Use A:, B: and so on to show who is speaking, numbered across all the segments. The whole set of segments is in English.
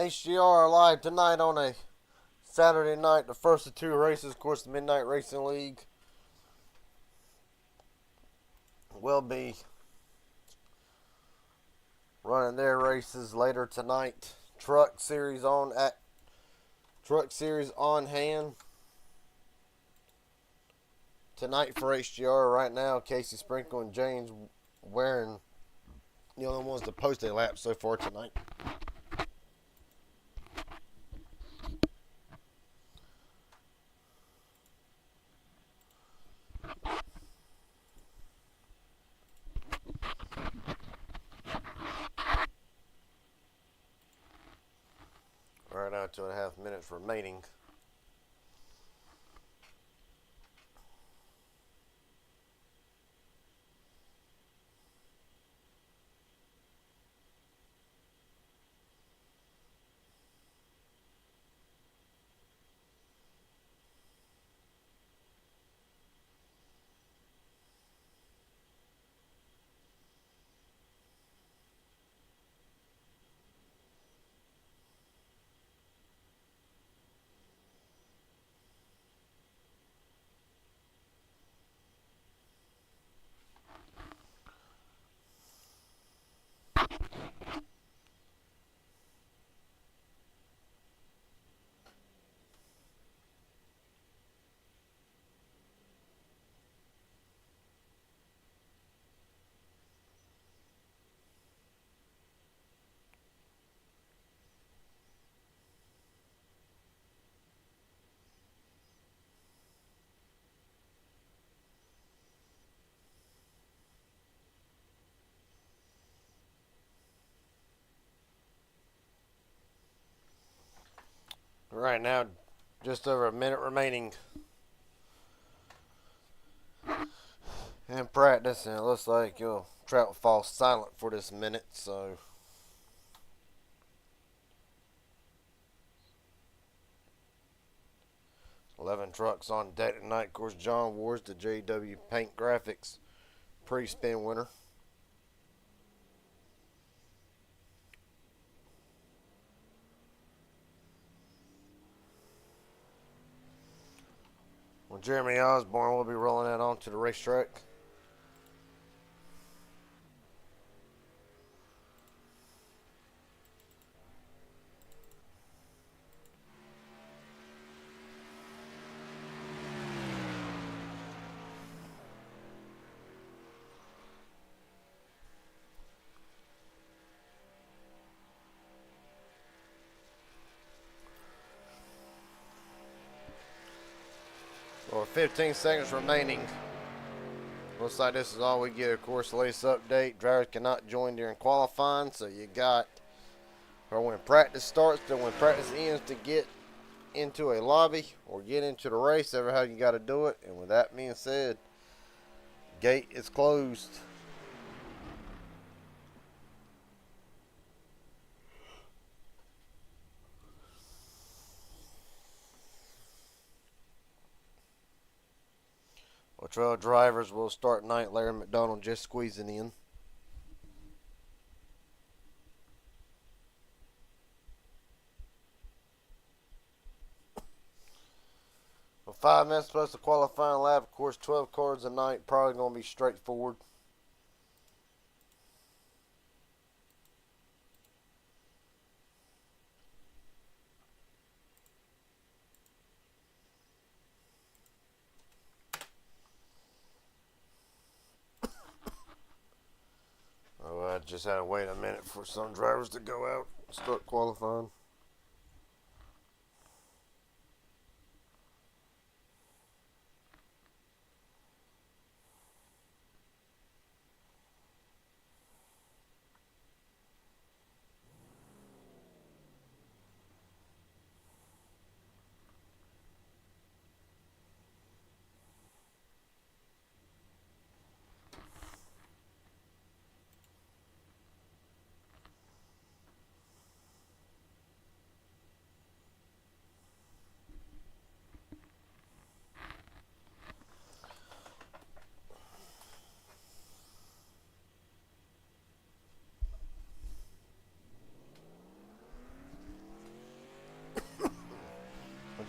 A: HGR live tonight on a Saturday night. The first of two races, of course, the Midnight Racing League will be running their races later tonight. Truck series on hand tonight for HGR. Right now, Casey Sprinkle and James Waring, the only ones to post a lap so far tonight. Right now, 2.5 minutes remaining. Right now, just over a minute remaining in practice, and it looks like track will fall silent for this minute. So, $11 trucks on deck tonight. Of course, John Wars, the JW Paint Graphics pre-spin winner. Well, Jeremy Osborne will be rolling that onto the racetrack. Well, 15 seconds remaining. Looks like this is all we get. Of course, latest update. Drivers cannot join during qualifying, so you got or when practice starts to when practice ends to get into a lobby or get into the race, ever how you got to do it. And with that being said, gate is closed. Well, trail drivers will start tonight. Larry McDonald just squeezing in. Well, 5 minutes plus the qualifying lap. Of course, 12 cars a night. Probably going to be straightforward. Oh, I just had to wait a minute for some drivers to go out and start qualifying.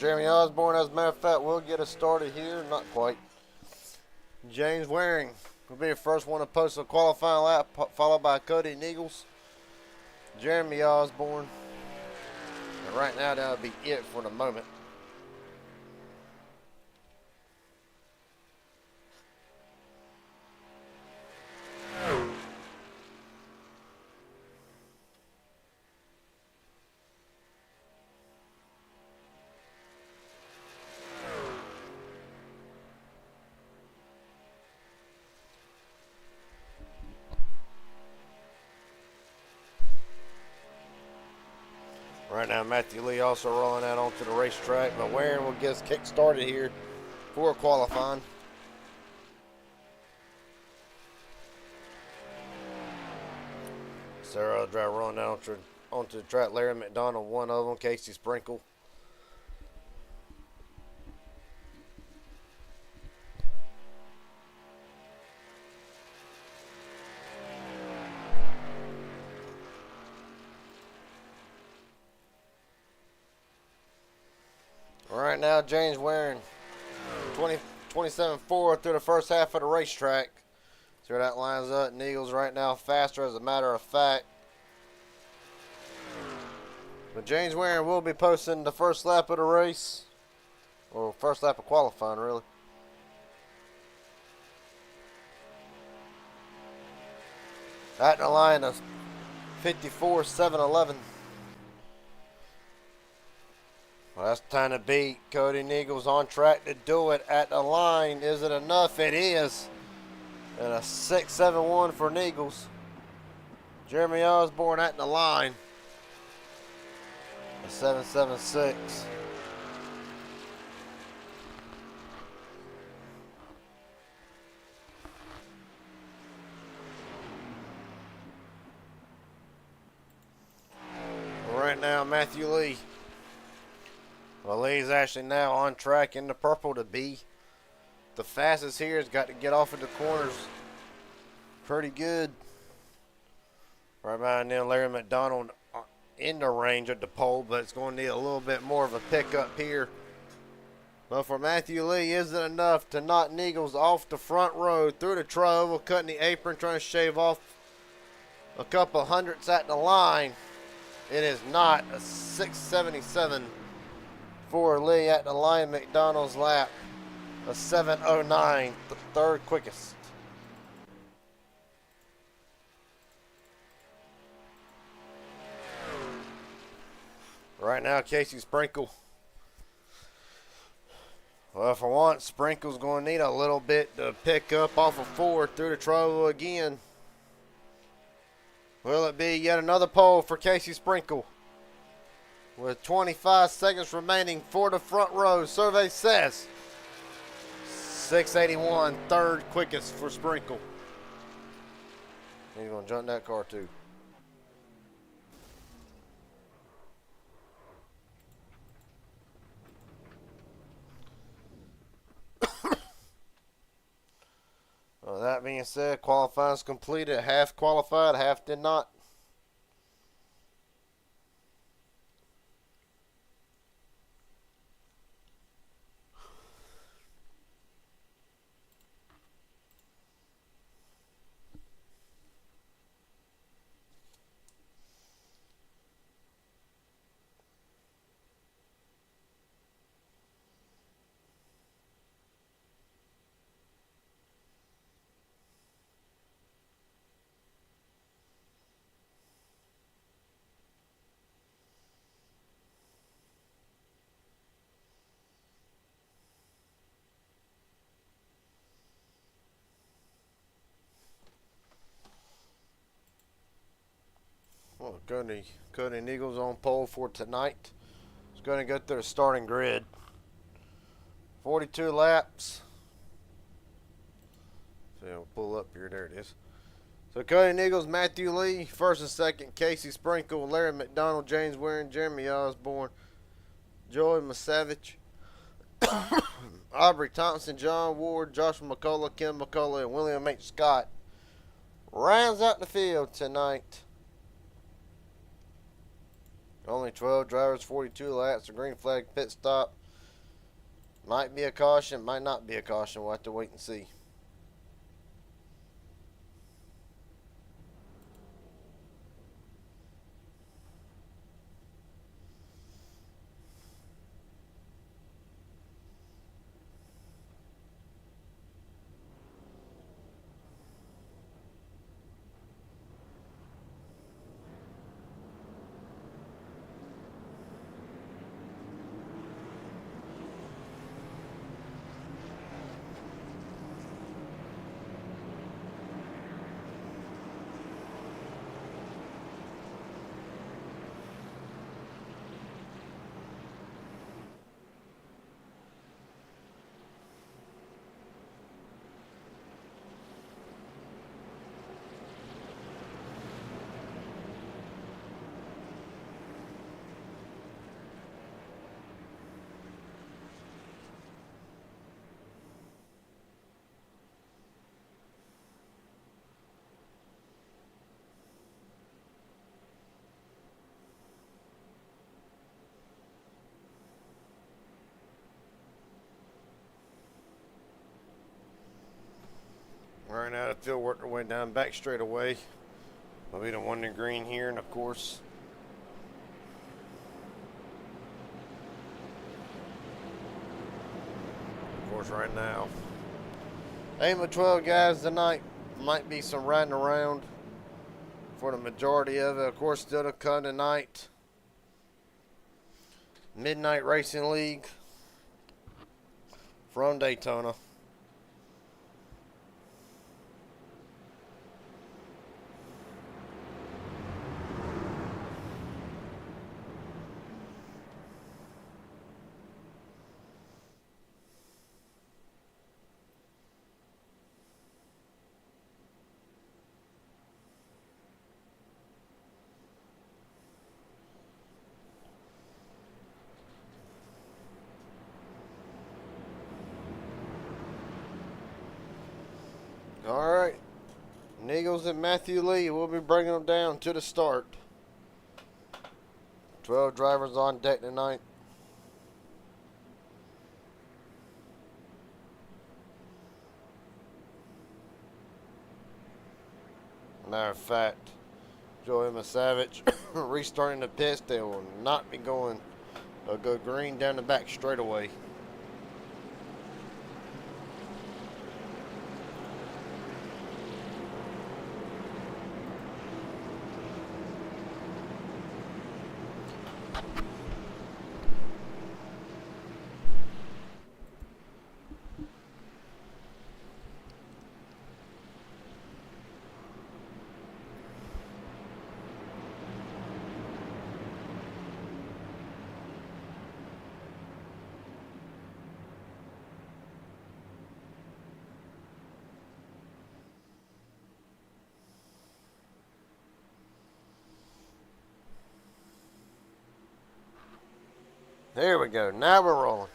A: Jeremy Osborne, as a matter of fact, will get us started here. Not quite. James Waring will be the first one to post a qualifying lap, followed by Cody Nichols, Jeremy Osborne. And right now, that'll be it for the moment. Right now, Matthew Lee also rolling out onto the racetrack, but Waring will get us kick started here for qualifying. Sarah driver rolling out onto the track. Larry McDonald, one of them. Casey Sprinkle. Right now, James Waring, 27-4 through the first half of the racetrack. See where that lines up. Eagles right now faster, as a matter of fact. But James Waring will be posting the first lap of the race. Or first lap of qualifying, really. At the line of 54.711. Well, that's time to beat. Cody Nichols on track to do it at the line. Is it enough? It is. And a 6.71 for Nichols. Jeremy Osborne at the line. A 7.76. Right now, Matthew Lee. Well, Lee's actually now on track in the purple to be the fastest here. Has got to get off of the corners pretty good. Right behind them, Larry McDonald in the range of the pole, but it's going to need a little bit more of a pickup here. But for Matthew Lee, is it enough to knock Nichols off the front row through the tri-oval, cutting the apron, trying to shave off a couple hundredths at the line? It is not. A 6.77 for Lee at the line. McDonald's lap. A 7.09, the third quickest. Right now, Casey Sprinkle. Well, for once, Sprinkle's going to need a little bit to pick up off of 4 through the trouble again. Will it be yet another pole for Casey Sprinkle? With 25 seconds remaining for the front row, survey says 6.81, third quickest for Sprinkle. He's going to jump that car too. Well, that being said, qualifying's completed. Half qualified, half did not. Well, Cody Nichols on pole for tonight. It's going to go through the starting grid. 42 laps. So we'll pull up here. There it is. So Cody Nichols, Matthew Lee, first and second. Casey Sprinkle, Larry McDonald, James Waring, Jeremy Osborne, Joey Masavich, Aubrey Thompson, John Ward, Joshua McCullough, Kim McCullough, and William H. Scott rounds out the field tonight. Only 12 drivers, 42 laps, a green flag pit stop. Might be a caution, might not be a caution. We'll have to wait and see. Running out of field, work their way down back straight away. We'll be the one in green here, and of course, right now, aim of 12 guys tonight. Might be some riding around for the majority of it. Of course, still to come tonight. Midnight Racing League from Daytona. All right, Niggles and Matthew Lee will be bringing them down to the start. 12 drivers on deck tonight. Matter of fact, Joe Emma Savage restarting the pits. They will not be going. They'll go green down the back straight away. There we go. Now we're rolling.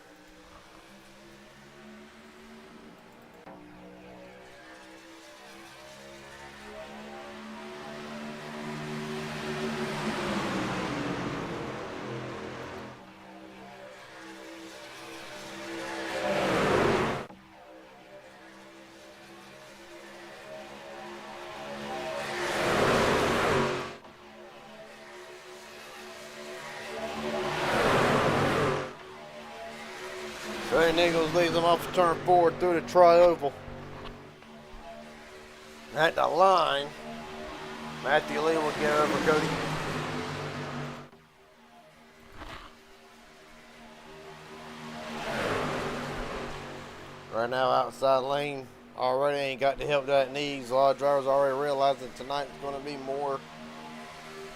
A: Trey Nichols leads them off the turn forward through the tri-oval. At the line, Matthew Lee will get over Cody. Right now, outside lane, already ain't got the help that it needs. A lot of drivers already realizing tonight's going to be more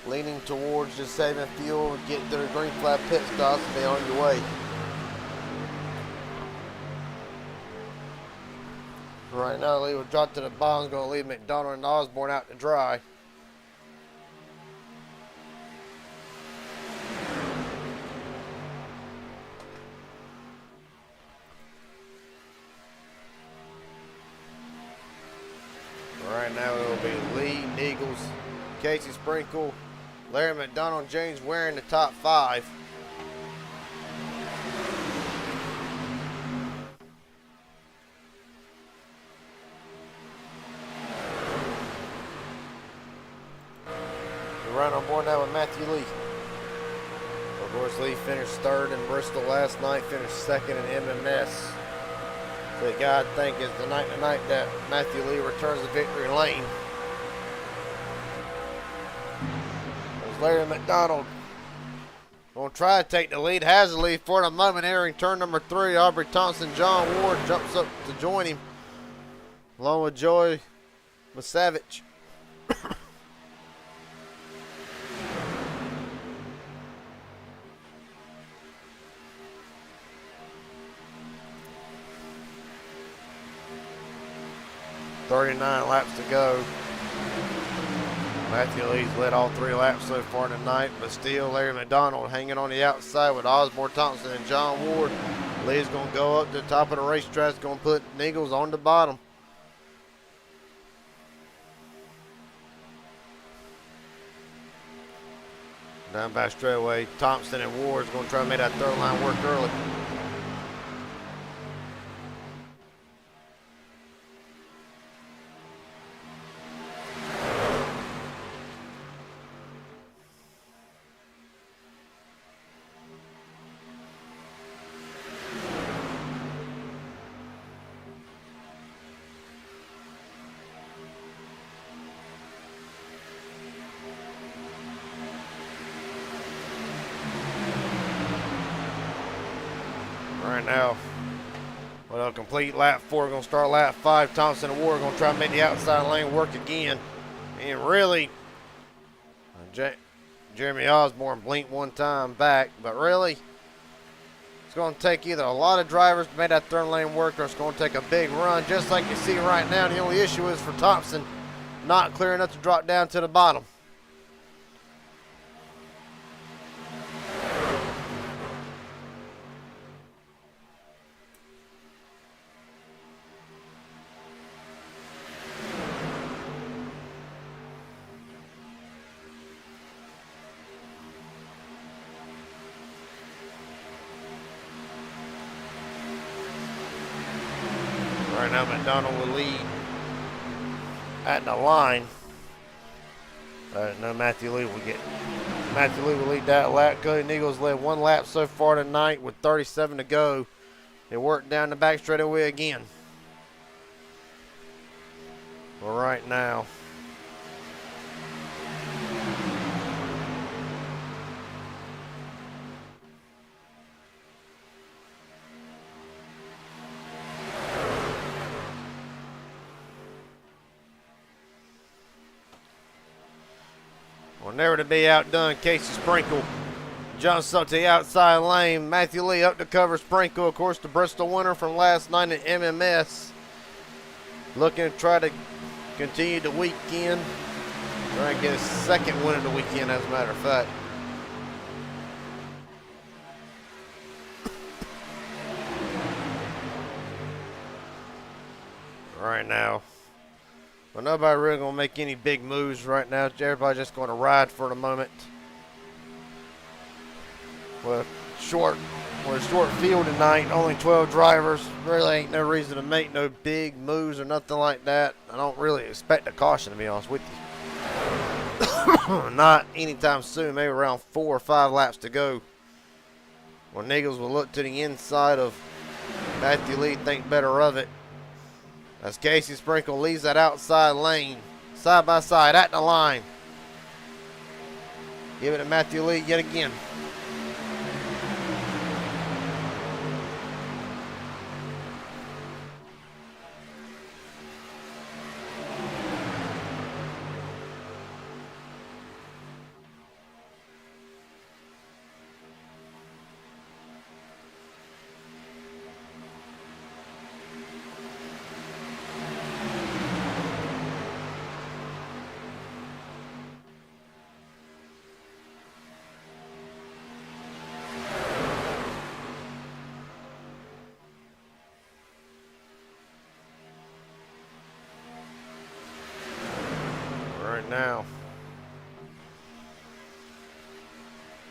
A: leaning towards just saving fuel, get to the green flag pit stops, and be on your way. Right now, Lee will drop to the bottom. Going to leave McDonald and Osborne out to dry. Right now, it will be Lee, Nichols, Casey Sprinkle, Larry McDonald, James Ware in the top 5. We're right on board now with Matthew Lee. Of course, Lee finished third in Bristol last night, finished second in MMS. So you gotta think it's the night tonight that Matthew Lee returns to victory lane. There's Larry McDonald. Gonna try to take the lead, has the lead for the moment, entering turn number 3. Aubrey Thompson, John Ward jumps up to join him, along with Joy Masavich. .39 laps to go. Matthew Lee's led all 3 laps so far tonight, but still Larry McDonald hanging on the outside with Osborne Thompson and John Ward. Lee's going to go up to the top of the racetrack, going to put Nichols on the bottom. Down by straightaway, Thompson and Ward's going to try to make that third line work early. Right now, well, a complete lap 4, going to start lap 5. Thompson and Ward going to try to make the outside lane work again. And really, Jeremy Osborne blinked one time back, but really, it's going to take either a lot of drivers to make that third lane work, or it's going to take a big run, just like you see right now. The only issue is for Thompson not clear enough to drop down to the bottom. Right now, McDonald will lead at the line. No, Matthew Lee will lead that lap. Cody Eagles led 1 lap so far tonight with 37 to go. They work down the back straightaway again. Well, right now, never to be outdone, Casey Sprinkle jumps up to the outside lane. Matthew Lee up to cover Sprinkle, of course, the Bristol winner from last night at MMS. Looking to try to continue the weekend. Try to get his second win of the weekend, as a matter of fact. Right now, well, nobody really going to make any big moves right now. Everybody's just going to ride for the moment. With a short field tonight, only 12 drivers. Really ain't no reason to make no big moves or nothing like that. I don't really expect a caution, to be honest with you. Not anytime soon, maybe around 4 or 5 laps to go. When Eagles will look to the inside of Matthew Lee, think better of it. As Casey Sprinkle leaves that outside lane, side by side at the line. Give it to Matthew Lee yet again.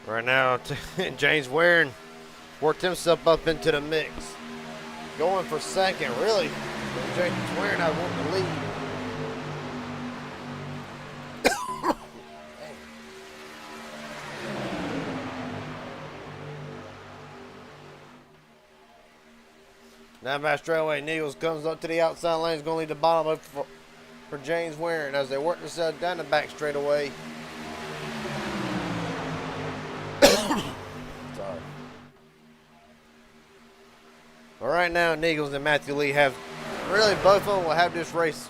A: Right now, James Waring worked himself up into the mix. Going for second, really. James Waring, I want to lead. Now back straightaway, Nichols comes up to the outside lane. Is going to lead the bottom up for James Warren as they work themselves down the back straightaway. Sorry. But right now, Nichols and Matthew Lee have really both of them will have this race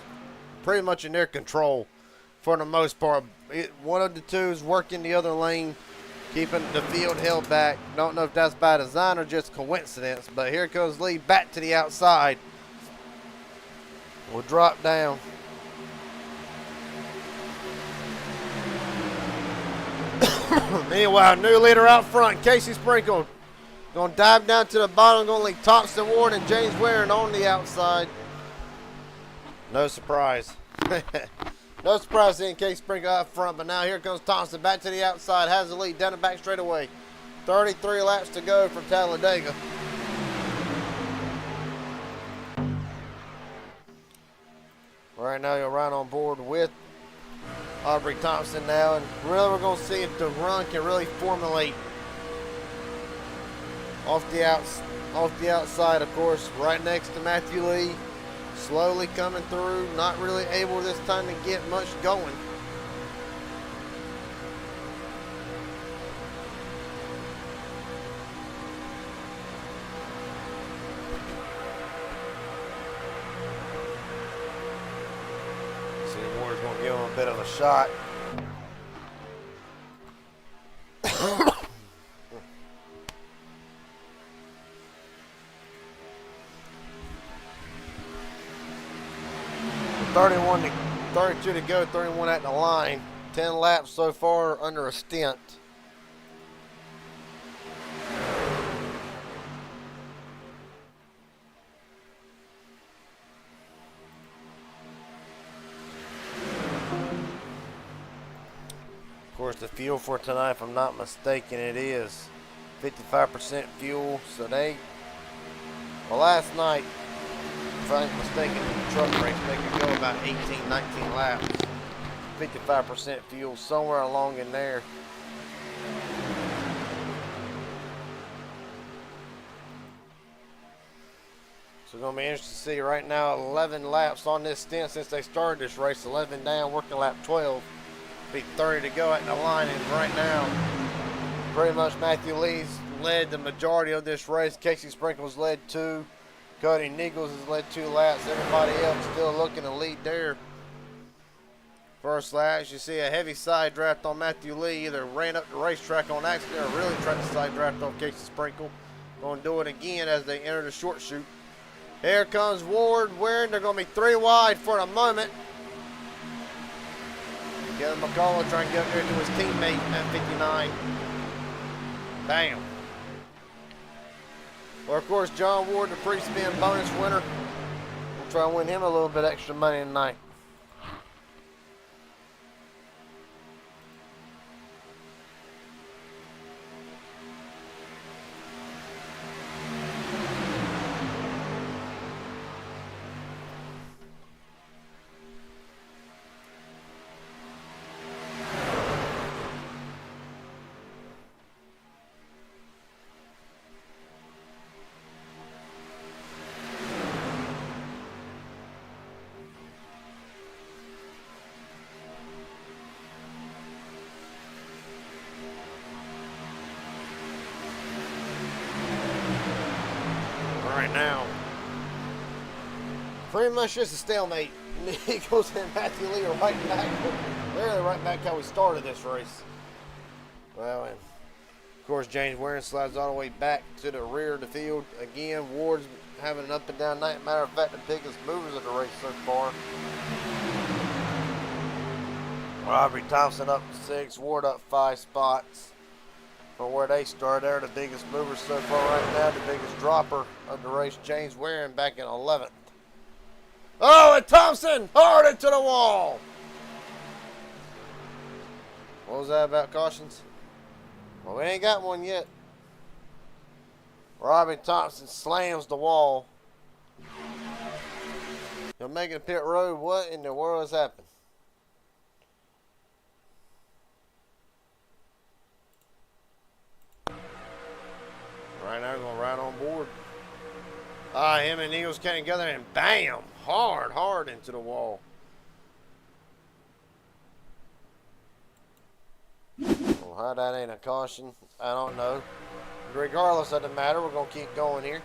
A: pretty much in their control for the most part. One of the two is working the other lane, keeping the field held back. Don't know if that's by design or just coincidence, but here comes Lee back to the outside. Will drop down. Meanwhile, new leader out front, Casey Sprinkle. Going to dive down to the bottom, going to leave Thompson Ward and James Warren on the outside. No surprise. No surprise seeing Casey Sprinkle out front, but now here comes Thompson back to the outside, has the lead down the back straightaway. 33 laps to go from Talladega. Right now, you're right on board with Aubrey Thompson now, and really we're going to see if the run can really formulate off the outside, of course, right next to Matthew Lee. Slowly coming through, not really able this time to get much going. See, Ward's going to give him a bit of a shot. 32 to go, 31 at the line. 10 laps so far under a stint. Of course, the fuel for tonight, if I'm not mistaken, it is 55% fuel. So last night, if I'm not mistaken, in the truck race, they could go about 18, 19 laps. 55% fuel, somewhere along in there. So it's going to be interesting to see right now 11 laps on this stint since they started this race. 11 down, working lap 12. Be 30 to go at the line, and right now, pretty much Matthew Lee's led the majority of this race. Casey Sprinkle's led 2. Cody Nichols has led 2 laps. Everybody else still looking to lead their first laps. You see a heavy side draft on Matthew Lee. Either ran up the racetrack on accident or really tried to side draft off Casey Sprinkle. Going to do it again as they enter the short chute. Here comes Ward, Warren. They're going to be 3 wide for the moment. Kevin McCullough trying to get up there to his teammate at 59. Bam. Well, of course, John Ward, the pre-spin bonus winner. We'll try and win him a little bit extra money tonight. Right now, pretty much just a stalemate. Nichols and Matthew Lee are right back, literally right back how we started this race. Well, and of course James Warren slides all the way back to the rear of the field. Again, Ward's having an up and down night. Matter of fact, the biggest movers of the race so far. Aubrey Thompson up 6, Ward up 5 spots. From where they started, they're the biggest movers so far right now. The biggest dropper of the race, James Warren, back in 11th. Oh, and Thompson hard into the wall. What was that about cautions? Well, we ain't got one yet. Robbie Thompson slams the wall. You're making a pit road. What in the world has happened? Right now, we're going right on board. Him and Eagles came together and bam, hard into the wall. Well, how that ain't a caution, I don't know. Regardless of the matter, we're going to keep going here.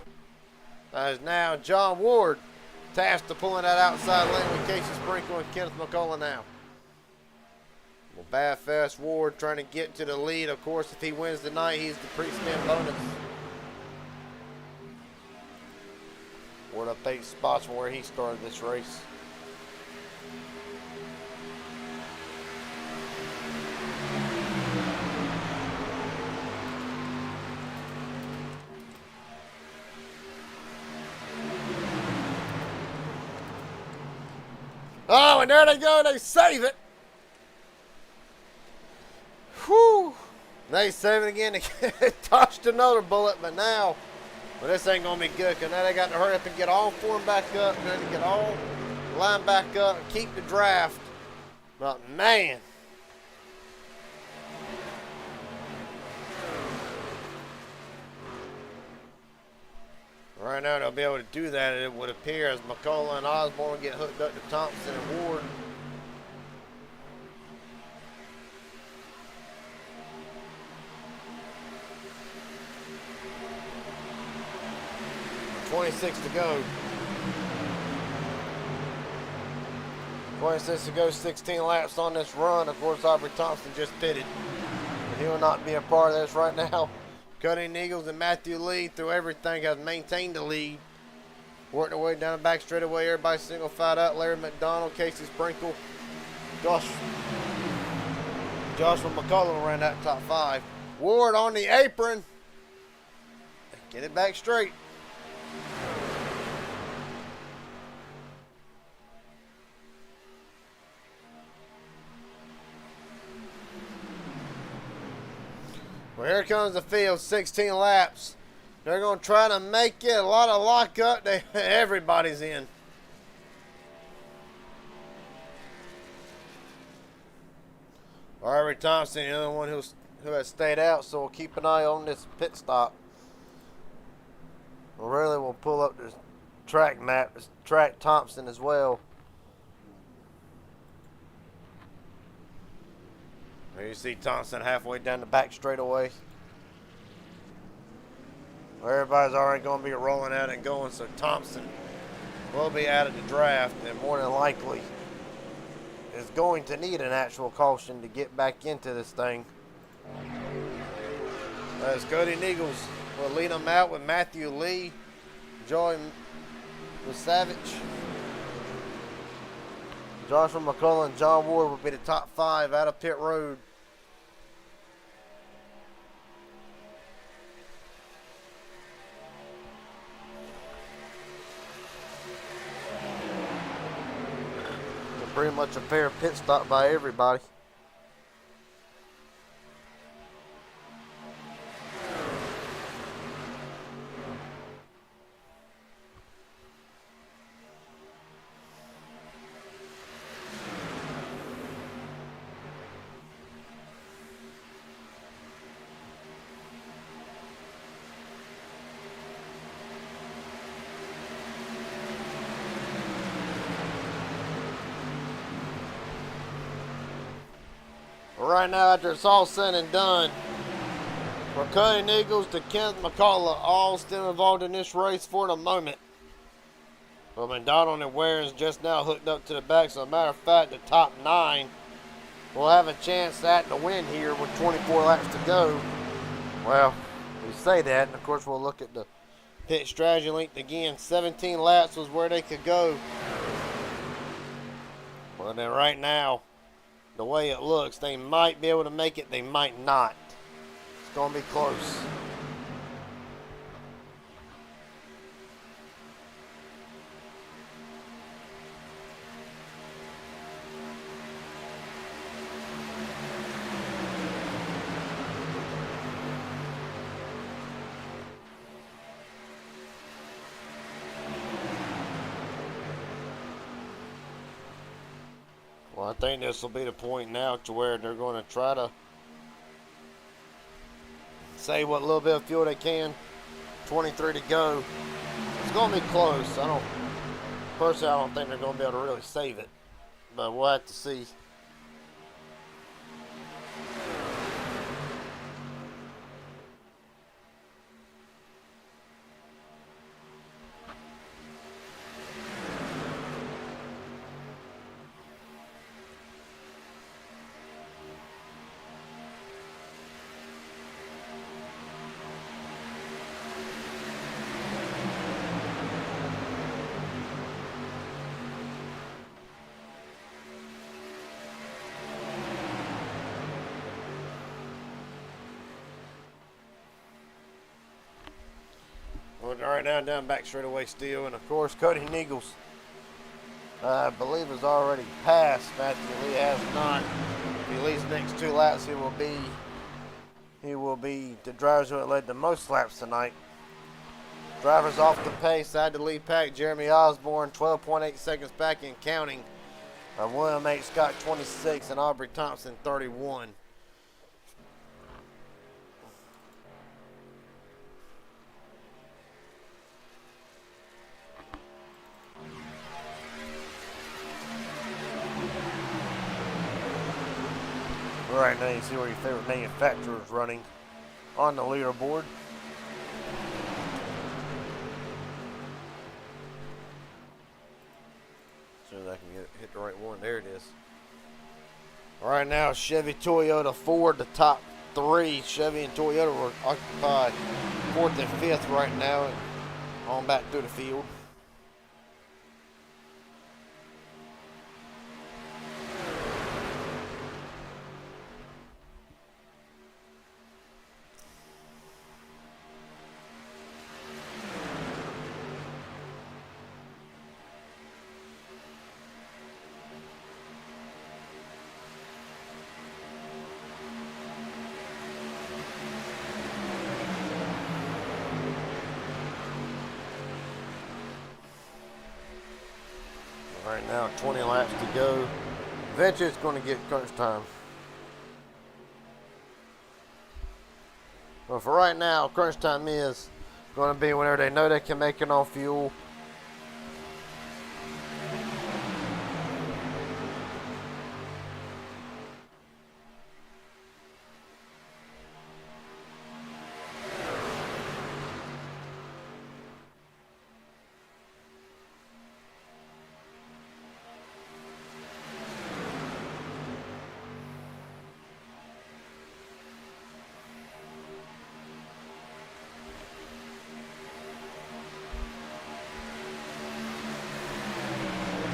A: As now John Ward tasked to pulling that outside lane with Casey Sprinkle and Kenneth McCullough now. Well, Bad Fast Ward trying to get to the lead. Of course, if he wins tonight, he's the pre-spin bonus. Ward up 8 spots from where he started this race. Oh, and there they go. They save it. Whew. They save it again. They touched another bullet, but now, well, this ain't going to be good because now they got to hurry up and get all 4 back up. And then to get all line back up and keep the draft. But, man. Right now they'll be able to do that, it would appear, as McCullough and Osborne get hooked up to Thompson and Ward. .26 to go. 26 to go, 16 laps on this run. Of course, Aubrey Thompson just pitted. He will not be a part of this right now. Cutting Eagles and Matthew Lee through everything has maintained the lead. Working their way down the back straightaway. Everybody single filed out. Larry McDonald, Casey Sprinkle, Joshua McCullough ran that top 5. Ward on the apron. Get it back straight. Well, here comes the field, 16 laps. They're going to try to make it a lot of lockup. Everybody's in. Aubrey Thompson, the only one who has stayed out, so we'll keep an eye on this pit stop. Really, we'll pull up the track map, track Thompson as well. There you see Thompson halfway down the back straightaway. Everybody's already going to be rolling out and going, so Thompson will be out of the draft and more than likely is going to need an actual caution to get back into this thing. As Cody Eagles will lead them out with Matthew Lee, Joey Savage, Joshua McCullough, and John Ward will be the top 5 out of pit road. Pretty much a fair pit stop by everybody. Right now, after it's all said and done, we're cutting Eagles to Kenneth McCullough, all still involved in this race for the moment. But McDonald and Ware is just now hooked up to the back, so as a matter of fact, the top 9 will have a chance at the win here with 24 laps to go. Well, we say that, and of course we'll look at the pit strategy length again. 17 laps was where they could go. Well, then right now, the way it looks, they might be able to make it, they might not. It's going to be close. Well, I think this will be the point now to where they're going to try to save what little bit of fuel they can. 23 to go. It's going to be close. Personally, I don't think they're going to be able to really save it, but we'll have to see. Right now, down back straightaway still, and of course, Cody Niegels, I believe, has already passed. Matthew Lee has not. If he leads the next 2 laps, he will be the drivers who have led the most laps tonight. Drivers off the pace, side to lead pack, Jeremy Osborne, 12.8 seconds back and counting. William H. Scott, 26, and Aubrey Thompson, 31. Right now, you see where your favorite manufacturer is running on the leaderboard. As soon as I can hit the right one, there it is. Right now, Chevy, Toyota, Ford, the top 3. Chevy and Toyota will occupy 4th and 5th right now, and on back through the field. Right now, 20 laps to go. Eventually, it's going to get crunch time. But for right now, crunch time is going to be whenever they know they can make it on fuel.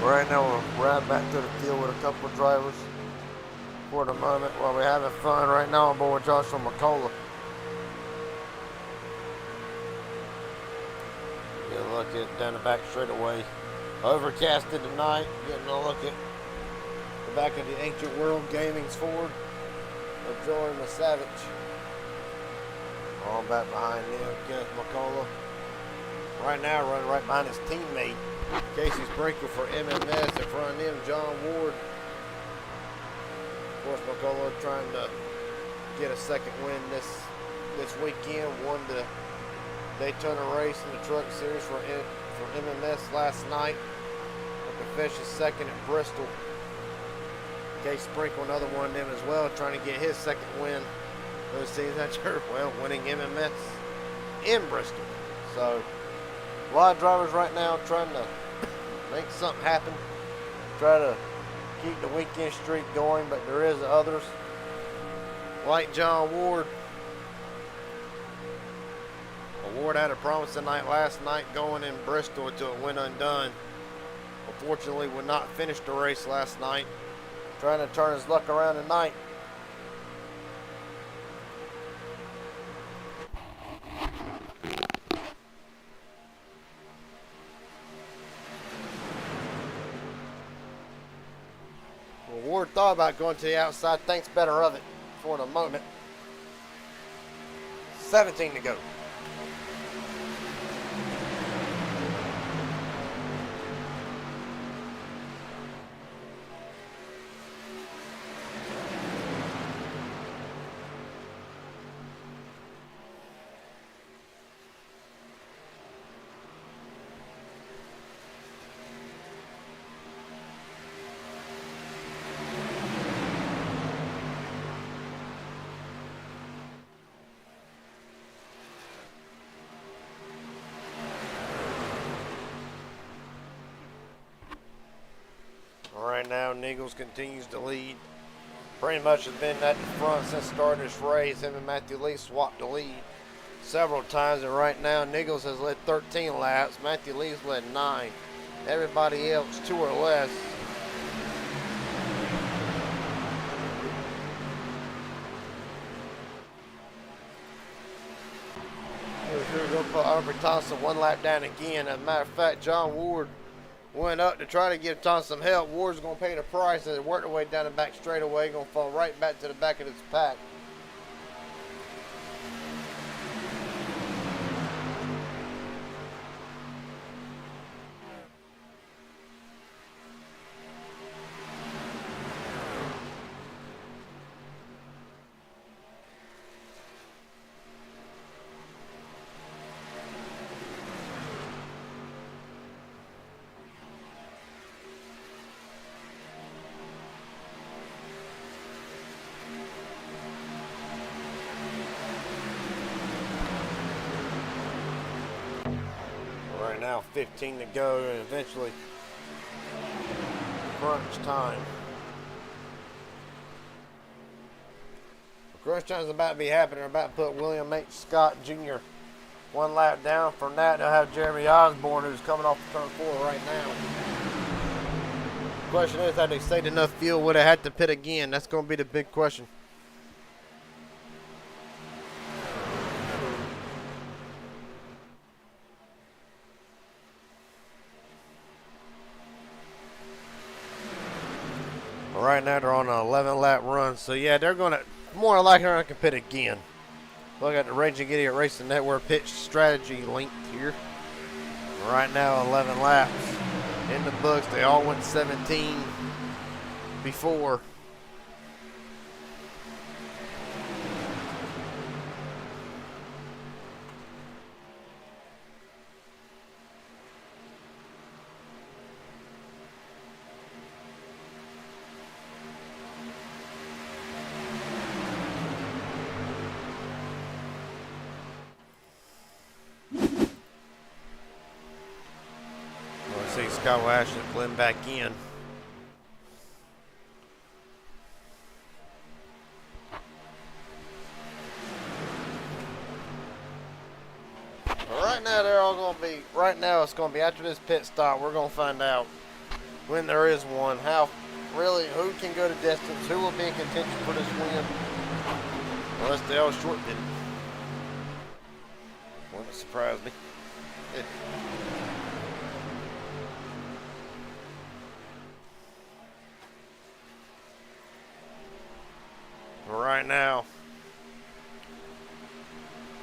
A: Right now, we're right back to the field with a couple of drivers for the moment while we're having fun. Right now, on board Joshua McCullough. Get a look at down the back straightaway. Overcasted tonight. Getting a look at the back of the Ancient World Gaming's Ford of Joey Savage. All back behind him, Kenneth McCullough. Right now, running right behind his teammate, Casey Sprinkle for MMS. In front of him, John Ward. Of course, McCullough trying to get a second win this weekend. Won the Daytona race in the Truck Series for MMS last night. Looking to finish his second at Bristol. Casey Sprinkle, another one of them as well, trying to get his second win of the season after, well, winning MMS in Bristol. So, a lot of drivers right now trying to make something happen, try to keep the weekend streak going, but there is others like John Ward. Ward had a promising night last night going in Bristol until it went undone. Unfortunately, would not finish the race last night, trying to turn his luck around tonight. Ward thought about going to the outside, thinks better of it for the moment. 17 to go. Nichols continues to lead. Pretty much has been at the front since the start of this race. Him and Matthew Lee swapped the lead several times, and right now Nichols has led 13 laps. Matthew Lee's led 9. Everybody else 2 or less. Here we go for Aubrey Thompson, 1 lap down again. As a matter of fact, John Ward went up to try to give Thompson some help. Ward's going to pay the price as they work their way down the back straightaway. Going to fall right back to the back of this pack. Right now, 15 to go, and eventually crunch time. Crunch time is about to be happening. They're about to put William H. Scott Jr. 1 lap down. From that, they'll have Jeremy Osborne, who's coming off turn 4 right now. The question is, had they saved enough fuel, would they have to pit again? That's going to be the big question. Right now they're on an 11-lap run, so yeah, they're going to more than likely not compete again. Look at the Raging Idiot Racing Network pitch strategy linked here. Right now, 11 laps in the books. They all went 17 before. See Scott Ashton blend back in. Right now they're all going to be, right now it's going to be after this pit stop, we're going to find out when there is one, how really, who can go the distance, who will be in contention for this win. Unless they all shortened it. Wouldn't surprise me. Right now,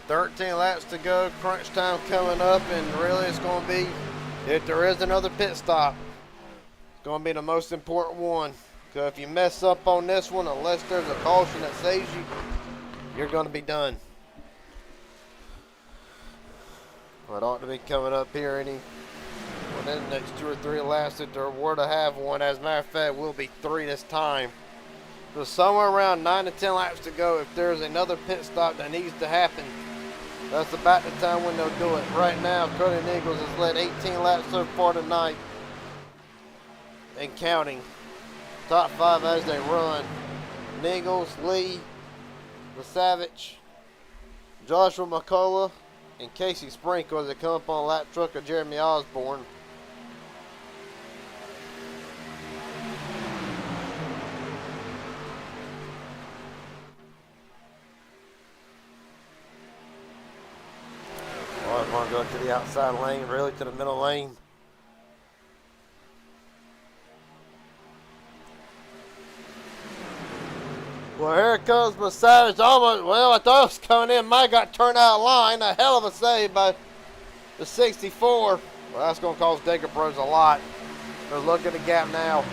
A: 13 laps to go, crunch time coming up, and really it's going to be, if there is another pit stop, it's going to be the most important one. Because if you mess up on this one, unless there's a caution that saves you, you're going to be done. It ought to be coming up here within the next 2 or 3 laps if there were to have one. As a matter of fact, will be 3 this time. So somewhere around 9 to 10 laps to go, if there's another pit stop that needs to happen, that's about the time when they'll do it. Right now, Cody Nichols has led 18 laps so far tonight and counting. Top 5 as they run. Nichols, Lee, the Savage, Joshua McCullough, and Casey Sprinkle as they come up on lap truck of Jeremy Osborne. I'm going to go to the outside lane, really to the middle lane. Well, here comes my Savage. Almost, well, I thought it was coming in. Mike got turned out of line. A hell of a save by the 64. Well, that's going to cost Decker Pros a lot. They're looking at the gap now.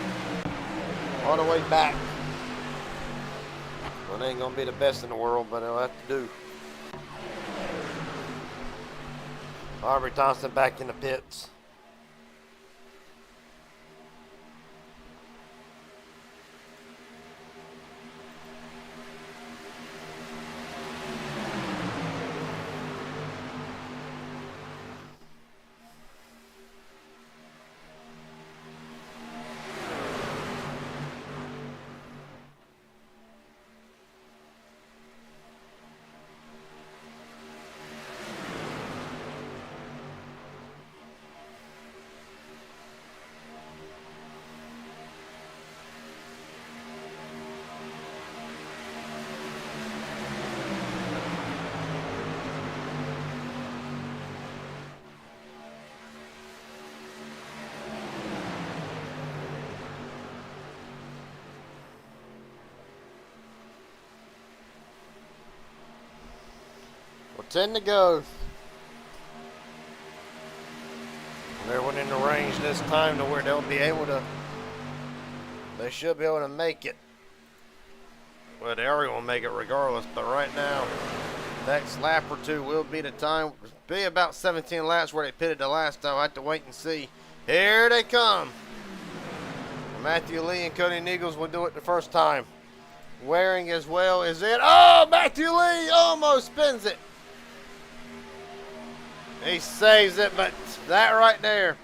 A: On the way back. Well, they ain't going to be the best in the world, but they'll have to do. Aubrey Thompson back in the pits. 10 to go. They're within the range this time to where they'll be able to, they should be able to make it. Well, they are going to make it regardless, but right now, next lap or two will be the time. Be about 17 laps where they pitted the last time. I have to wait and see. Here they come. Matthew Lee and Cody Nichols will do it the first time. Waring as well is in. Oh, Matthew Lee almost spins it. He saves it, but that right there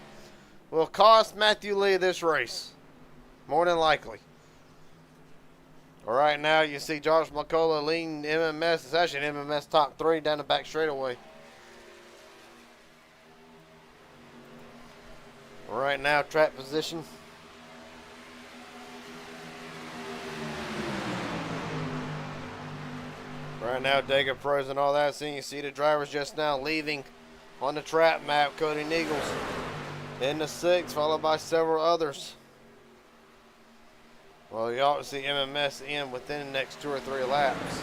A: will cost Matthew Lee this race. More than likely. All right, now you see Josh McCullough leading MMS. It's actually an MMS top 3 down the back straightaway. All right, now track position. Right now, Dega Pros and all that. So you see the drivers just now leaving on the track map. Cody Nichols in the 6th, followed by several others. Well, you ought to see MMS in within the next 2 or 3 laps.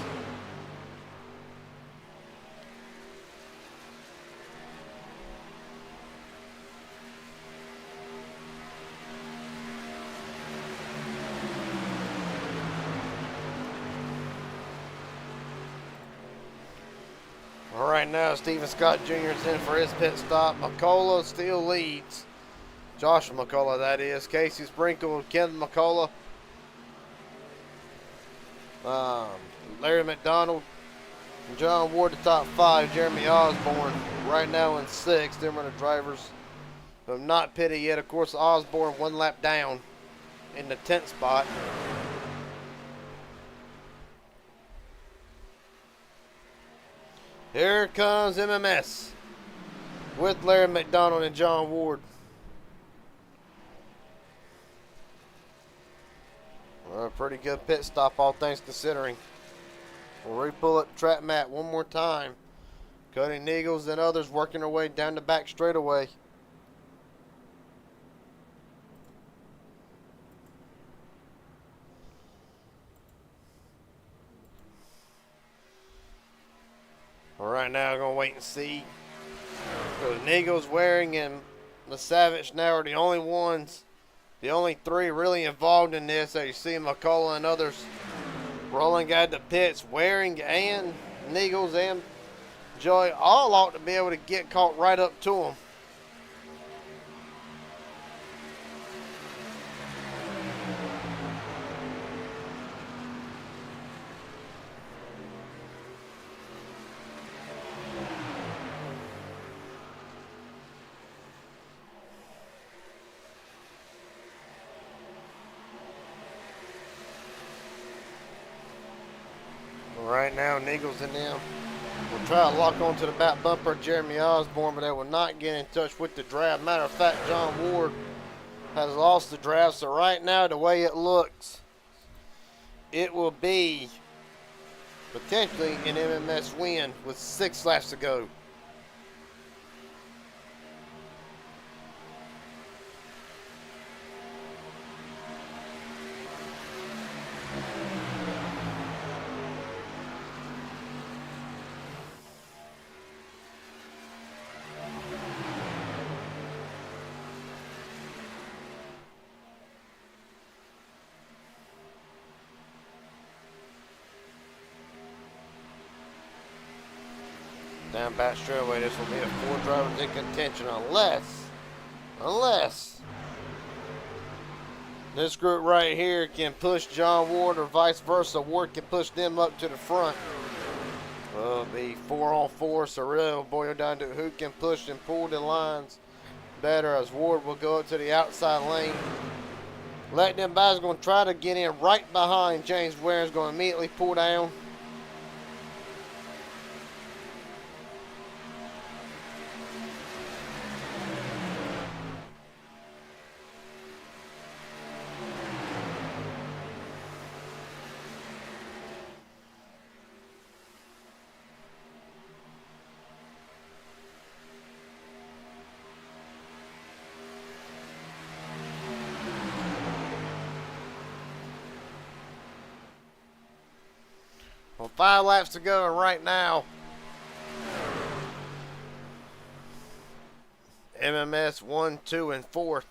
A: All right, now Stephen Scott Jr. is in for his pit stop. McCullough still leads. Joshua McCullough, that is. Casey Sprinkle, Ken McCullough. Larry McDonald, John Ward, the top 5. Jeremy Osborne right now in 6th. Them are the drivers who have not pitted yet. Of course, Osborne 1 lap down in the 10th spot. Here comes MMS with Larry McDonald and John Ward. Well, a pretty good pit stop, all things considering. We'll re-pull up the track map one more time. Cody Nichols and others working their way down the back straightaway. All right, now we're going to wait and see. So Nichols, Waring, and the Savage now are the only ones, the only 3 really involved in this. So you see McCullough and others rolling out the pits. Waring and Nichols and Joy all ought to be able to get caught right up to them. Right now, Nichols and them will try to lock onto the back bumper of Jeremy Osborne, but they will not get in touch with the draft. Matter of fact, John Ward has lost the draft, so right now, the way it looks, it will be potentially an MMS win with 6 laps to go. Down back straightaway, this will be a 4 drivers in contention unless this group right here can push John Ward or vice versa. Ward can push them up to the front. It'll be 4 on 4, so really it'll boil down to who can push and pull the lines better, as Ward will go up to the outside lane. Let them guys going to try to get in right behind James Waring's going to immediately pull down. Well, 5 laps to go, and right now, MMS 1, 2, and 4th.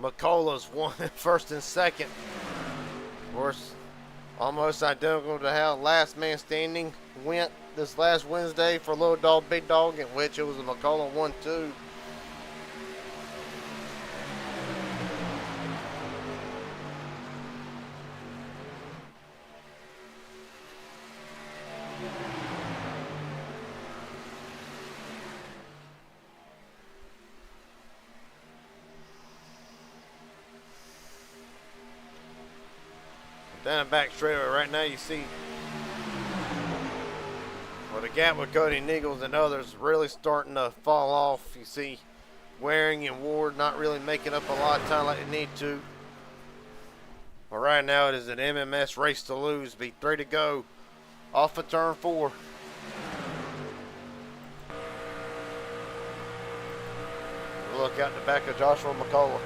A: McCullough's 1 first and second. Of course, almost identical to how last man standing went this last Wednesday for Little Dog Big Dog, in which it was a McCullough 1, 2. Down the back straightaway right now, you see the gap with Cody Nichols and others really starting to fall off. You see Waring and Ward not really making up a lot of time like they need to. But right now it is an MMS race to lose. Be 3 to go off of turn 4. Look out the back of Joshua McCullough.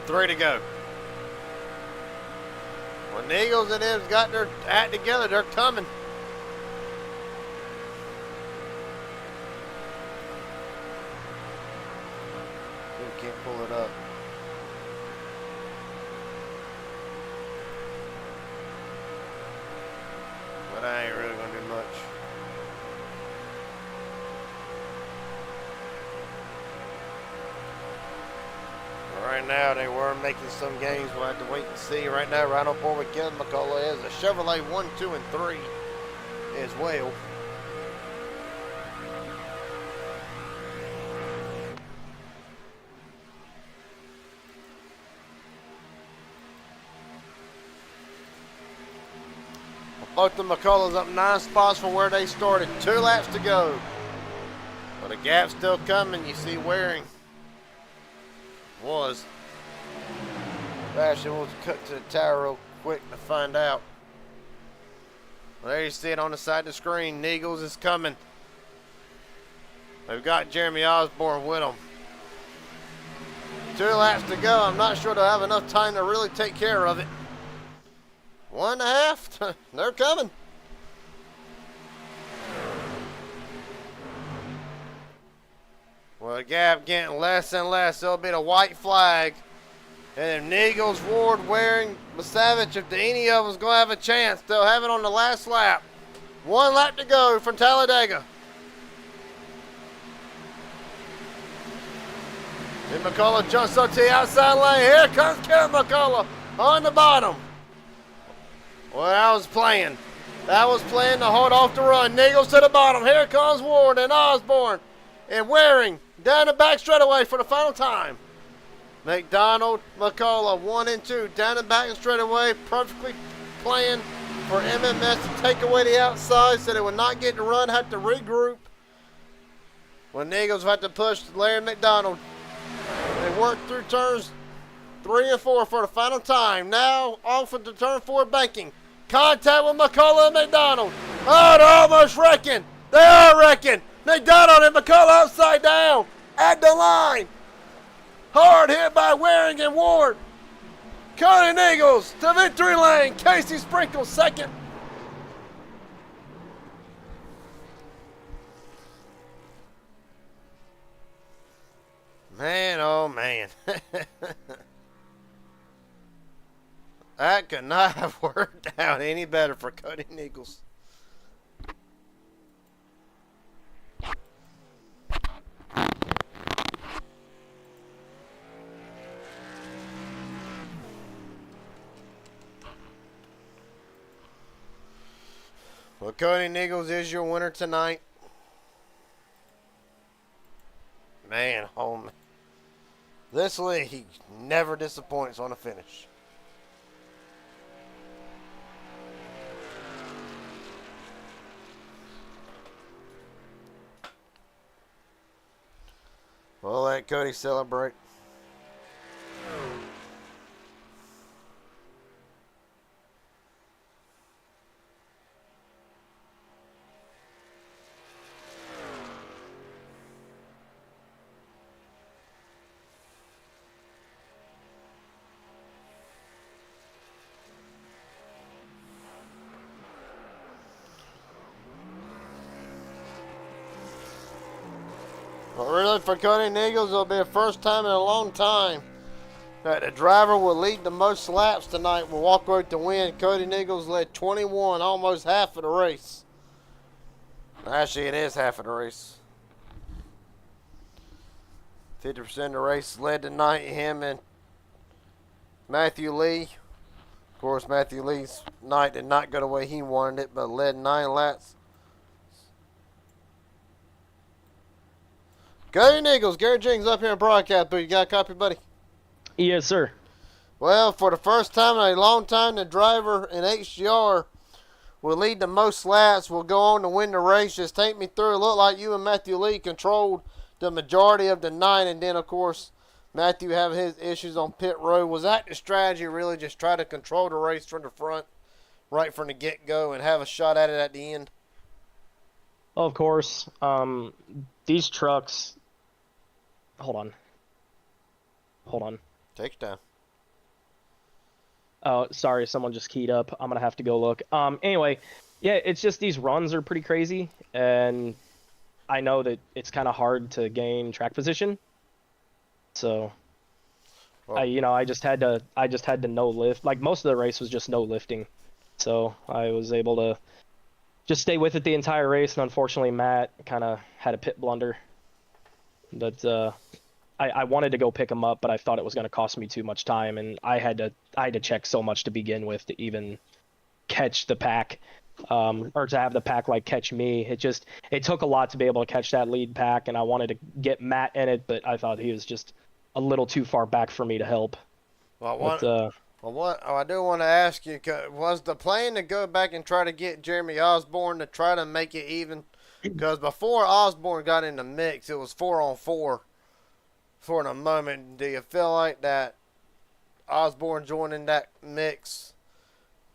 A: 3 to go. When the Eagles and them's got their act together, they're coming. You can't pull it up. But I ain't really gonna do much. Right now, they were making some games. We'll have to wait and see. Right now, right on board with Kevin McCullough is a Chevrolet 1, 2, and 3 as well. Both the McCulloughs up 9 spots from where they started. 2 laps to go. But the gap's still coming. You see Waring was. Actually, we'll cut to the tower real quick to find out. Well, there you see it on the side of the screen. Nichols is coming. They've got Jeremy Osborne with them. 2 laps to go. I'm not sure they'll have enough time to really take care of it. 1.5. They're coming. Well, the gap getting less and less. There'll be the white flag. And if Nichols, Ward, Waring, Savage, if any of them's going to have a chance, they'll have it on the last lap. 1 lap to go from Talladega. And McCullough jumps up to the outside lane. Here comes Kevin McCullough on the bottom. Well, that was playing. That was playing to hold off the run. Nichols to the bottom. Here comes Ward and Osborne and Waring down the back straightaway for the final time. McDonald, McCullough, 1 and 2 down the back straightaway, perfectly playing for MMS to take away the outside so they would not get the run, have to regroup. When the Eagles have to push Larry McDonald. They work through turns 3 and 4 for the final time. Now off into turn 4 banking. Contact with McCullough and McDonald. Oh, they're almost wrecking. They are wrecking. McDonald and McCullough upside down at the line. Hard hit by Waring and Ward. Cody Nichols to victory lane. Casey Sprinkle second. Man, oh man. That could not have worked out any better for Cody Nichols. Well, Cody Nichols is your winner tonight. Man, oh man. This league never disappoints on a finish. We'll let Cody celebrate. really for Cody Nichols, it'll be the first time in a long time that the driver will lead the most laps tonight will walk out to win. Cody Nichols led 21, almost half of the race. Actually, it is half of the race. 50% of the race led tonight, him and Matthew Lee. Of course, Matthew Lee's night did not go the way he wanted it, but led 9 laps. Cody Nichols, Gary Jenkins up here in broadcast booth. You got a copy, buddy?
B: Yes, sir.
A: Well, for the first time in a long time, the driver in HGR will lead the most laps, will go on to win the race. Just take me through. It looked like you and Matthew Lee controlled the majority of the night, and then, of course, Matthew having his issues on pit road. Was that the strategy, really, just try to control the race from the front, right from the get-go, and have a shot at it at the end?
B: Of course. These trucks... Hold on.
A: Take your time.
B: Oh, sorry, someone just keyed up. I'm going to have to go look. Anyway, yeah, it's just these runs are pretty crazy, and I know that it's kind of hard to gain track position. So,
A: Well,
B: I just had to no lift. Like, most of the race was just no lifting. So, I was able to just stay with it the entire race, and unfortunately, Matt kind of had a pit blunder. But I wanted to go pick him up, but I thought it was going to cost me too much time, and I had to check so much to begin with to even catch the pack, or to have the pack like catch me. It took a lot to be able to catch that lead pack, and I wanted to get Matt in it, but I thought he was just a little too far back for me to help.
A: I do want to ask you, was the plan to go back and try to get Jeremy Osborne to try to make it even? Because before Osborne got in the mix, it was 4-on-4 for the moment. Do you feel like that Osborne joining that mix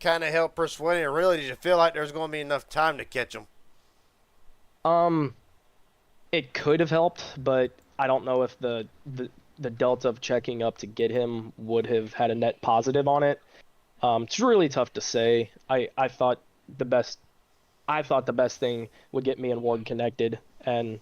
A: kind of helped persuade him? Really, did you feel like there's going to be enough time to catch him?
B: It could have helped, but I don't know if the delta of checking up to get him would have had a net positive on it. It's really tough to say. I thought the best thing would get me and Ward connected, and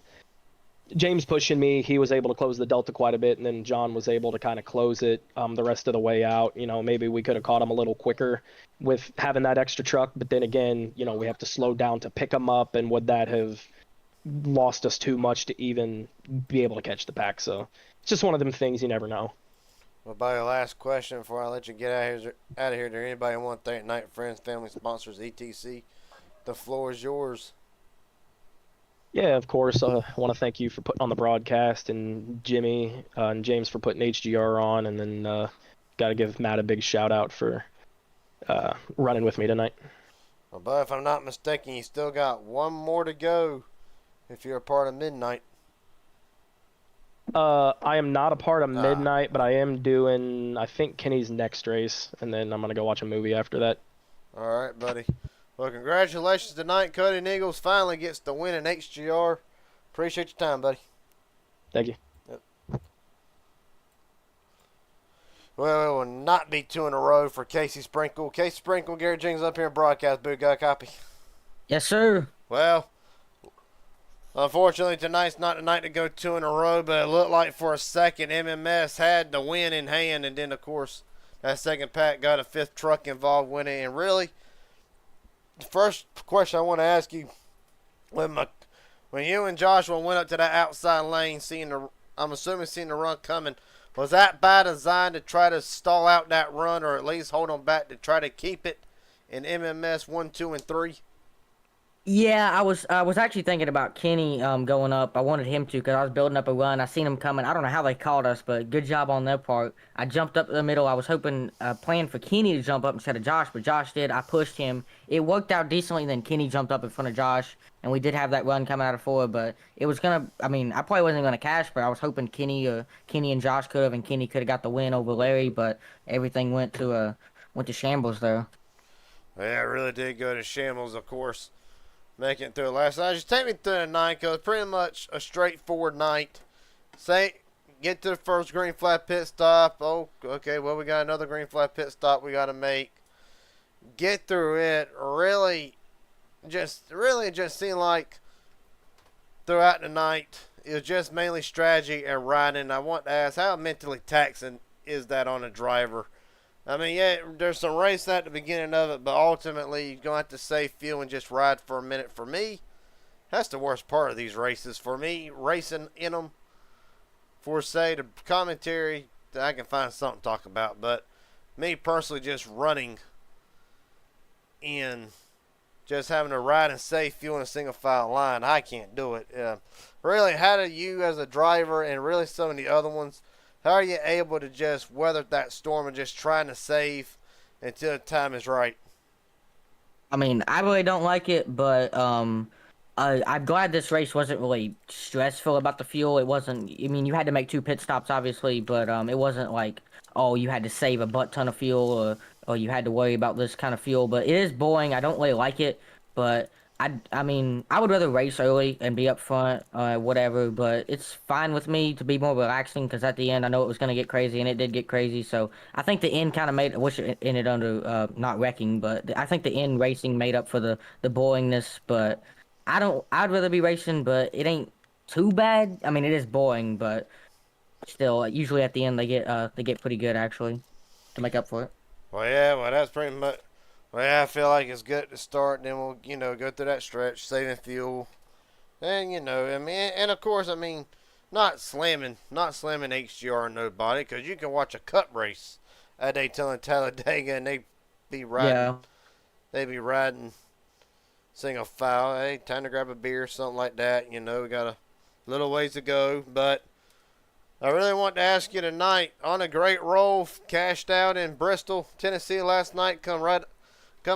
B: James pushing me, he was able to close the delta quite a bit, and then John was able to kind of close it the rest of the way out. Maybe we could have caught him a little quicker with having that extra truck, but then again, we have to slow down to pick him up, and would that have lost us too much to even be able to catch the pack? So it's just one of them things, you never know.
A: Well, buddy, last question before I let you get out of here. There anybody want to thank Night Friends, family sponsors, etc.? The floor is yours.
B: Yeah, of course. I want to thank you for putting on the broadcast, and Jimmy and James for putting HGR on, and then got to give Matt a big shout out for running with me tonight.
A: Well, but if I'm not mistaken, you still got one more to go if you're a part of Midnight.
B: I am not a part of Midnight, but I am doing, I think, Kenny's next race, and then I'm going to go watch a movie after that.
A: All right, buddy. Well, congratulations tonight. Cody Nichols finally gets the win in HGR. Appreciate your time, buddy.
B: Thank you.
A: Yep. Well, it will not be 2 in a row for Casey Sprinkle. Casey Sprinkle, Gary Jenkins up here in broadcast booth. Got a copy?
C: Yes, sir.
A: Well, unfortunately, tonight's not the night to go 2 in a row, but it looked like for a second MMS had the win in hand, and then, of course, that second pack got a 5th truck involved winning. And really, the first question I want to ask you, when you and Joshua went up to that outside lane, I'm assuming seeing the run coming, was that by design to try to stall out that run, or at least hold them back to try to keep it in MMS 1, 2, and 3?
C: Yeah, I was actually thinking about Kenny going up. I wanted him to because I was building up a run. I seen him coming. I don't know how they caught us, but good job on their part. I jumped up the middle. I was hoping, planned for Kenny to jump up instead of Josh, but Josh did. I pushed him. It worked out decently. Then Kenny jumped up in front of Josh, and we did have that run coming out of 4. But it was gonna. I mean, I probably wasn't gonna cash, but I was hoping Kenny and Josh could have, and Kenny could have got the win over Larry. But everything went to shambles there.
A: Yeah, it really did go to shambles, of course. Making it through the last night. Just take me through the night, because it's pretty much a straightforward night. Get to the first green flag pit stop. Oh, okay, well, we got another green flag pit stop we got to make. Get through it. Really just seemed like throughout the night, it was just mainly strategy and riding. I want to ask, how mentally taxing is that on a driver? I mean, yeah, there's some racing at the beginning of it, but ultimately you're going to have to save fuel and just ride for a minute. For me, that's the worst part of these races. For me, racing in them, for say the commentary, I can find something to talk about. But me personally, just running in, just having to ride and save fuel in a single file line, I can't do it. Really, how do you as a driver and really some of the other ones, how are you able to just weather that storm and just trying to save until the time is right?
C: I mean, I really don't like it, but I'm glad this race wasn't really stressful about the fuel. It wasn't. I mean, you had to make 2 pit stops, obviously, but it wasn't like, oh, you had to save a butt ton of fuel, or you had to worry about this kind of fuel. But it is boring. I don't really like it, but I mean, I would rather race early and be up front, whatever. But it's fine with me to be more relaxing because at the end, I know it was gonna get crazy, and it did get crazy. So I think the end kind of made. I wish it ended under not wrecking, but I think the end racing made up for the boringness. But I don't. I'd rather be racing, but it ain't too bad. I mean, it is boring, but still, usually at the end they get pretty good actually to make up for it.
A: Well, yeah, well, that's pretty much. Well, yeah, I feel like it's good to start. Then we'll, go through that stretch, saving fuel, and I mean, and of course, I mean, not slamming HGR on nobody, because you can watch a cup race at Daytona Talladega, and be riding,
C: Yeah.
A: they be riding single file. Hey, time to grab a beer, something like that. We got a little ways to go, but I really want to ask you tonight, on a great roll, cashed out in Bristol, Tennessee last night, come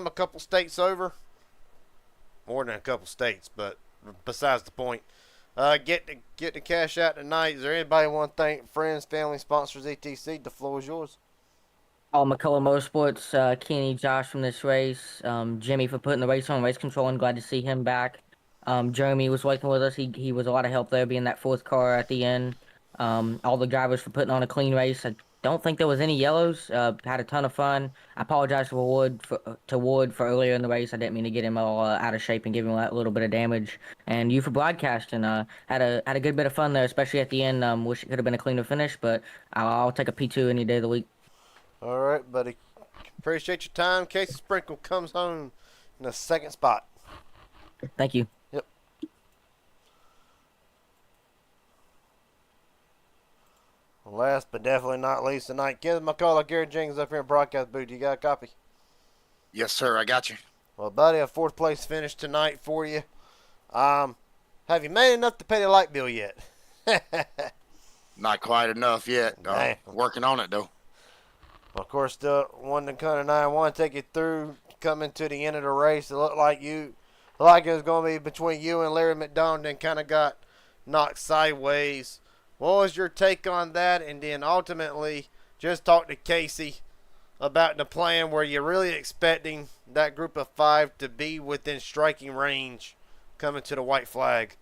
A: a couple states over. More than a couple states, but besides the point. Get the cash out tonight. Is there anybody want to thank friends, family, sponsors, etc.? The floor is yours.
C: All McCullough Motorsports, Kenny, Josh from this race, Jimmy for putting the race on race control, and glad to see him back. Jeremy was working with us. He was a lot of help there, being that fourth car at the end. All the drivers for putting on a clean race. I don't think there was any yellows. Had a ton of fun. I apologize to Wood for earlier in the race. I didn't mean to get him all out of shape and give him that little bit of damage. And you for broadcasting. Had a good bit of fun there, especially at the end. Wish it could have been a cleaner finish, but I'll take a P2 any day of the week.
A: All right, buddy. Appreciate your time. Casey Sprinkle comes home in the second spot.
C: Thank you.
A: Yep. Last but definitely not least tonight, Kenneth McCullough, Gary Jenkins up here in broadcast booth. You got a copy?
D: Yes, sir. I got you.
A: Well, buddy, a fourth place finish tonight for you. Have you made enough to pay the light bill yet?
D: Not quite enough yet.
A: Damn.
D: Working on it, though.
A: Of course, still one to cut and I want to take you through coming to the end of the race. It looked like it was going to be between you and Larry McDonald, and kind of got knocked sideways. What was your take on that? And then ultimately, just talk to Casey about the plan. Were you really expecting that group of 5 to be within striking range coming to the white flag?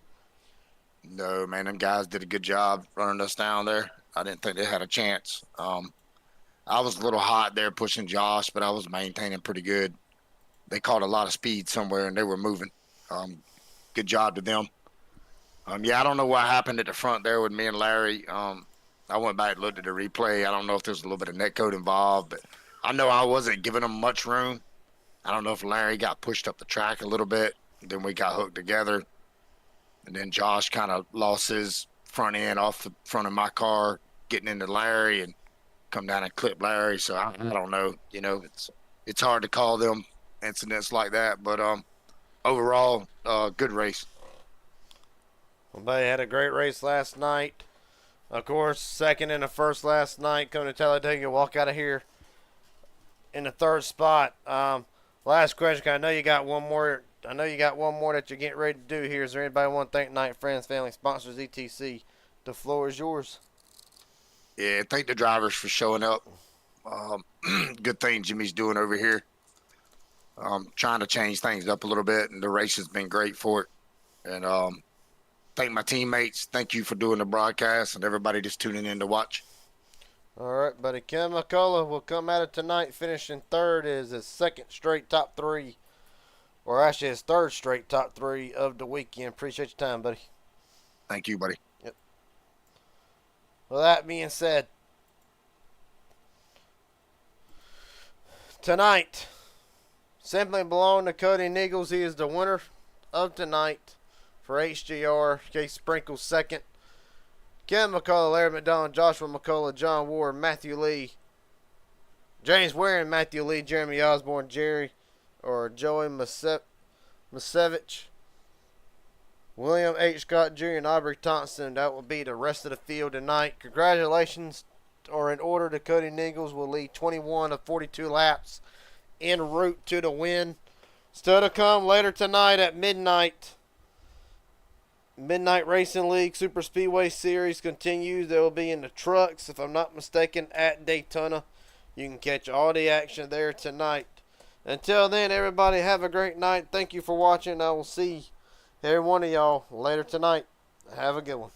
D: No, man, them guys did a good job running us down there. I didn't think they had a chance. I was a little hot there pushing Josh, but I was maintaining pretty good. They caught a lot of speed somewhere, and they were moving. Good job to them. Yeah, I don't know what happened at the front there with me and Larry. I went back and looked at the replay. I don't know if there's a little bit of net code involved, but I know I wasn't giving them much room. I don't know if Larry got pushed up the track a little bit. Then we got hooked together. And then Josh kind of lost his front end off the front of my car, getting into Larry, and come down and clip Larry. So I don't know. It's hard to call them incidents like that. But overall, good race.
A: Well, they had a great race last night. Of course, second and the first last night, coming to Talladega, walk out of here in the third spot. Last question, 'cause I know you got one more. I know you got one more that you're getting ready to do here. Is there anybody want to thank tonight? Friends, family, sponsors, etc.? The floor is yours.
D: Yeah, thank the drivers for showing up. Good thing Jimmy's doing over here. Trying to change things up a little bit, and the race has been great for it. And thank my teammates. Thank you for doing the broadcast, and everybody just tuning in to watch.
A: All right, buddy. Ken McCullough will come out of tonight, finishing third. Is his second straight top 3, or actually his third straight top 3 of the weekend. Appreciate your time, buddy.
D: Thank you, buddy.
A: Yep. With that being said, tonight, simply belong to Cody Nichols. He is the winner of tonight for HGR. Case Sprinkles second. Ken McCullough, Larry McDonald, Joshua McCullough, John Ward, Matthew Lee, James Waring, Matthew Lee, Jeremy Osborne, Joey Masevich, William H. Scott Jr., and Aubrey Thompson. That will be the rest of the field tonight. Congratulations are in order to Cody Nichols. Will lead 21 of 42 laps en route to the win. Still to come later tonight at midnight. Midnight Racing League Super Speedway Series continues. They will be in the trucks, if I'm not mistaken, at Daytona. You can catch all the action there tonight. Until then, everybody have a great night. Thank you for watching. I will see every one of y'all later tonight. Have a good one.